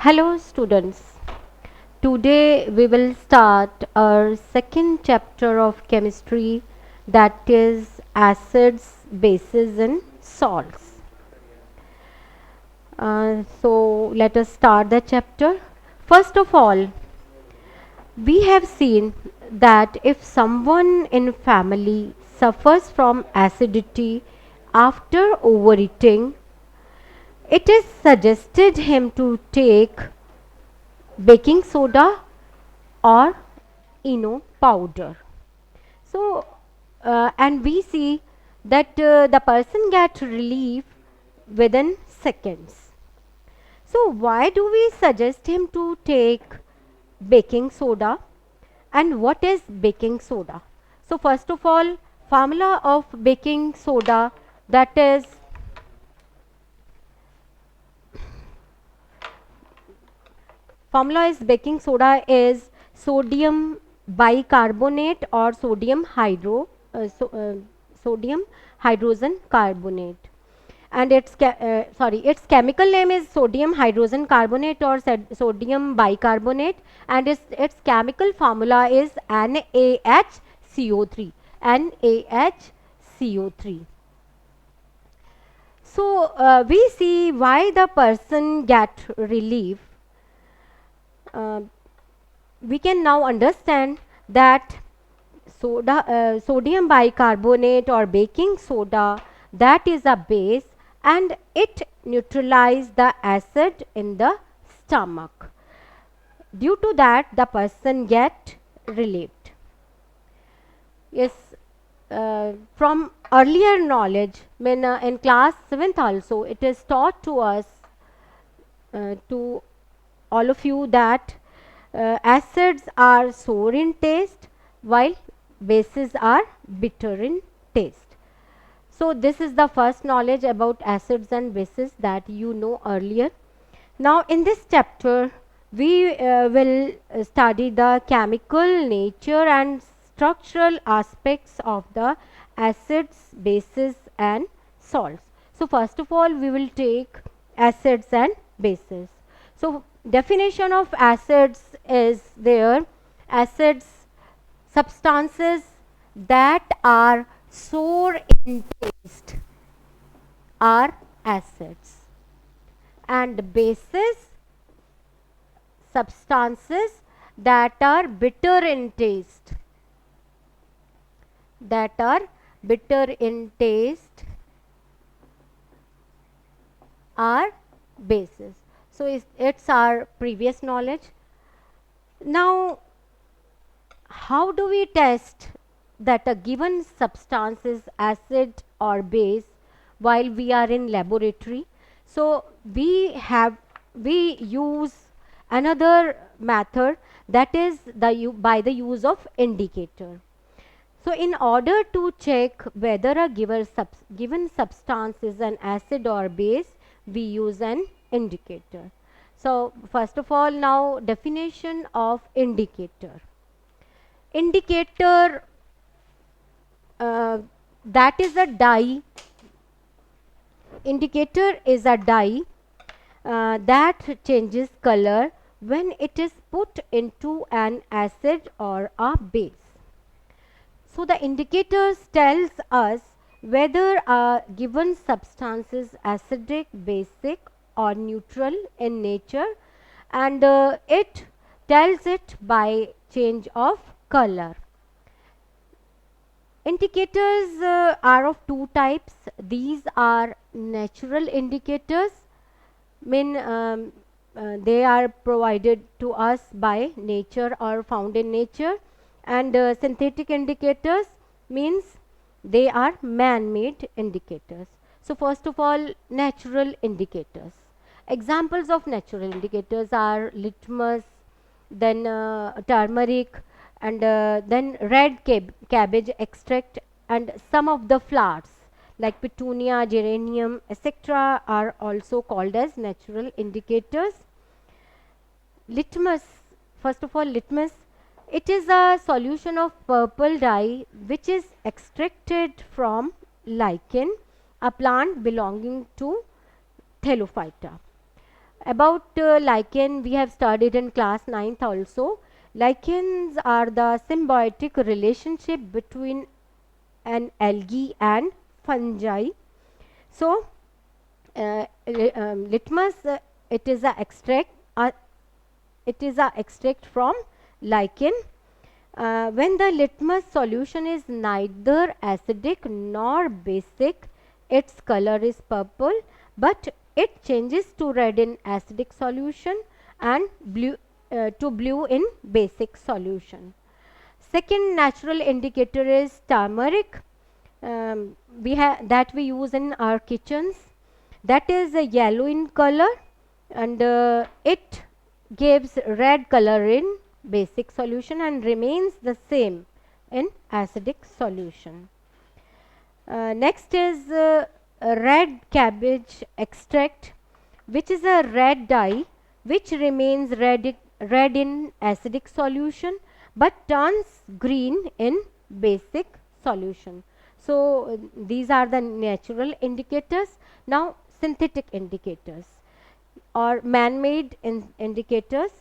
Hello students, today we will start our second chapter of chemistry, that is acids, bases and salts. So let us start the chapter. First of all, we have seen that if someone in family suffers from acidity after overeating, it is suggested him to take baking soda or powder. So, and we see that the person gets relief within seconds. So, why do we suggest him to take baking soda, and what is baking soda? So, first of all, formula of baking soda, that is formula is baking soda is sodium bicarbonate or sodium hydrogen carbonate, and its chemical name is sodium hydrogen carbonate or sodium bicarbonate, and its chemical formula is NaHCO3. NaHCO3. So we see why the person get relief. uh, we can now understand that sodium bicarbonate or baking soda, that is a base, and it neutralizes the acid in the stomach. Due to that, the person get relieved. Yes, from earlier knowledge, in class 7th also, it is taught to us, to all of you, that acids are sour in taste while bases are bitter in taste. So this is the first knowledge about acids and bases that you know earlier. Now in this chapter we will study the chemical nature and structural aspects of the acids, bases and salts. So first of all we will take acids and bases. So definition of acids is there: acids, substances that are sour in taste are acids, and bases, substances that are bitter in taste, that are bitter in taste are bases. So it's our previous knowledge. Now how do we test that a given substance is acid or base while we are in laboratory? So we use another method, that is by the use of indicator. So in order to check whether a given substance is an acid or base, we use an indicator. So first of all, now definition of indicator. Indicator, uh, that is a dye. Indicator is a dye that changes color when it is put into an acid or a base. So the indicators tells us whether a given substance is acidic, basic or neutral in nature, and it tells it by change of color. Indicators are of two types. These are natural indicators, they are provided to us by nature or found in nature, and synthetic indicators means they are man-made indicators. So first of all, natural indicators. Examples of natural indicators are litmus, then turmeric, and then red cabbage extract, and some of the flowers like petunia, geranium, etc. are also called as natural indicators. Litmus, first of all, litmus, it is a solution of purple dye which is extracted from lichen, a plant belonging to Thellophyta. About lichen, we have studied in class 9th also. Lichens are the symbiotic relationship between an algae and fungi. So, litmus, it is a extract. It is a extract from lichen. When the litmus solution is neither acidic nor basic, its color is purple, but it changes to red in acidic solution and blue to blue in basic solution. Second natural indicator is turmeric. That we use in our kitchens. That is yellow in color, and it gives red color in basic solution and remains the same in acidic solution. Next is red cabbage extract, which is a red dye which remains red in acidic solution but turns green in basic solution. So, these are the natural indicators. Now, synthetic indicators or man-made indicators.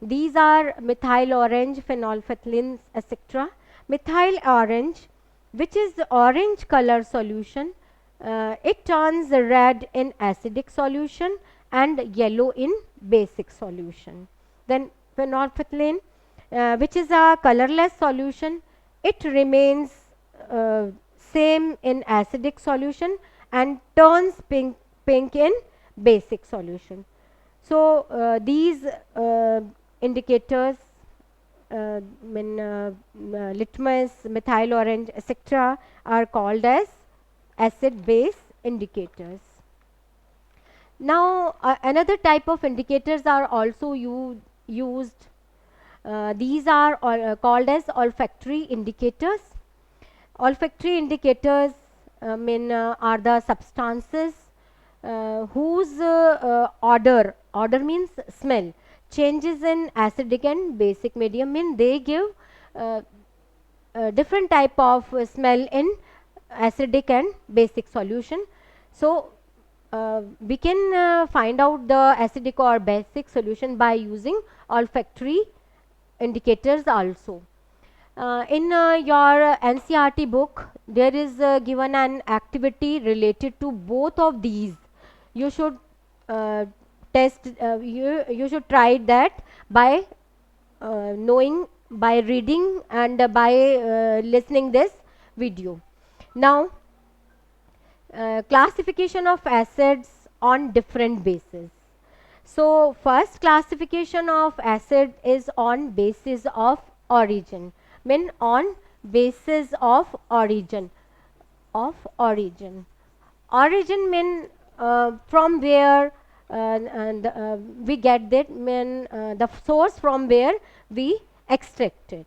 These are methyl orange, phenolphthaleins, etc. Methyl orange, which is the orange color solution, it turns red in acidic solution and yellow in basic solution. Then phenolphthalein, which is a colorless solution, it remains same in acidic solution and turns pink in basic solution. So, these indicators, litmus, methyl orange, etc., are called as acid base indicators. Now, another type of indicators are also used. These are called as olfactory indicators. Olfactory indicators are the substances whose odor means smell, changes in acidic and basic medium, mean they give different type of smell in acidic and basic solution. So, we can find out the acidic or basic solution by using olfactory indicators also. In your NCERT book, there is given an activity related to both of these. You should you should try that by knowing, by reading and by listening this video. Now, classification of acids on different bases. So, first classification of acid is on basis of origin, mean on basis of origin. Origin mean from where and we get that, mean the source from where we extract it.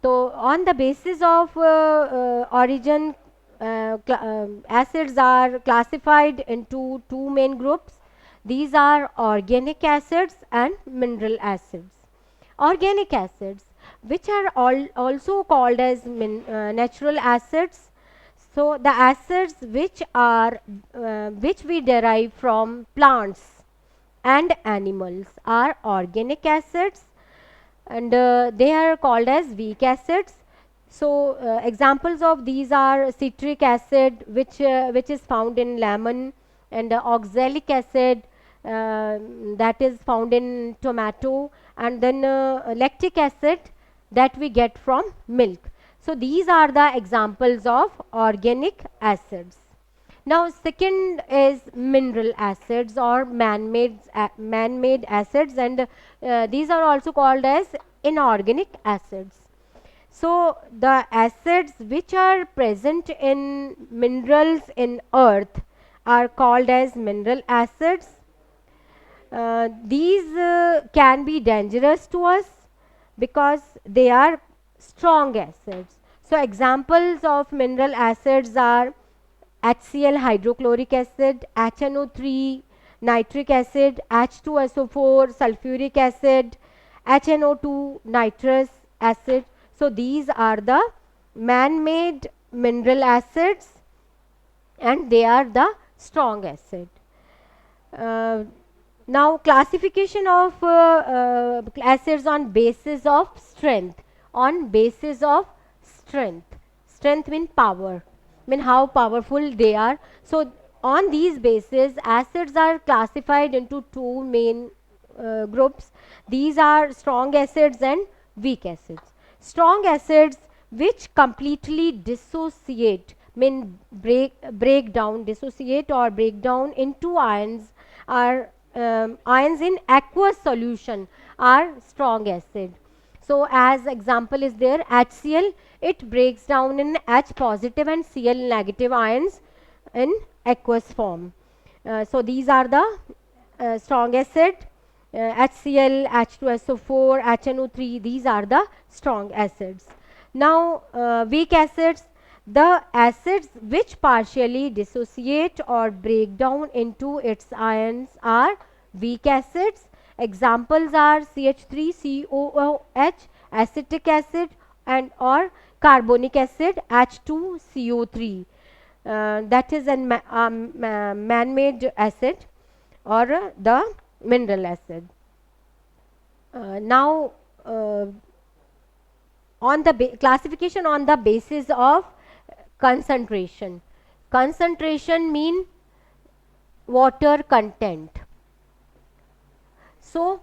So, on the basis of origin, acids are classified into two main groups. These are organic acids and mineral acids. Organic acids, which are also called as natural acids. So, the acids which we derive from plants and animals are organic acids, and they are called as weak acids. So, examples of these are citric acid, which is found in lemon, and oxalic acid, that is found in tomato, and then lactic acid that we get from milk. So, these are the examples of organic acids. Now, second is mineral acids or man-made acids, and these are also called as inorganic acids. So, the acids which are present in minerals in earth are called as mineral acids. These can be dangerous to us because they are strong acids. So, examples of mineral acids are HCl hydrochloric acid, HNO3 nitric acid, H2SO4 sulfuric acid, HNO2 nitrous acid. So, these are the man-made mineral acids and they are the strong acid. Now classification of acids on basis of strength. On basis of strength. Strength mean power, mean how powerful they are. So on these bases, acids are classified into two main groups. These are strong acids and weak acids. Strong acids which completely dissociate, mean break down, dissociate or break down into ions, are ions in aqueous solution, are strong acid. So as example is there, HCl, it breaks down in H positive and Cl negative ions in aqueous form. So these are the strong acid. HCl, H2SO4, HNO3, these are the strong acids. Now weak acids, the acids which partially dissociate or break down into its ions are weak acids. Examples are CH3COOH, acetic acid, and or carbonic acid, H2CO3. That is a man-made acid, or the mineral acid. Now on the classification on the basis of concentration. Concentration mean water content. So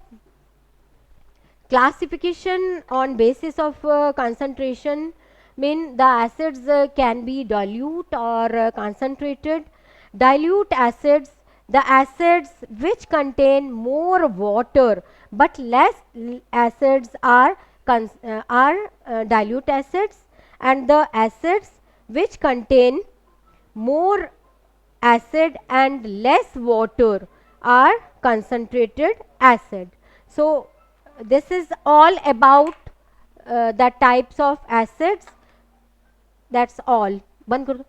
classification on basis of concentration mean the acids can be dilute or concentrated. Dilute acids, the acids which contain more water but less acids are dilute acids, and the acids which contain more acid and less water are concentrated acid. So this is all about the types of acids. That's all. Band kar do.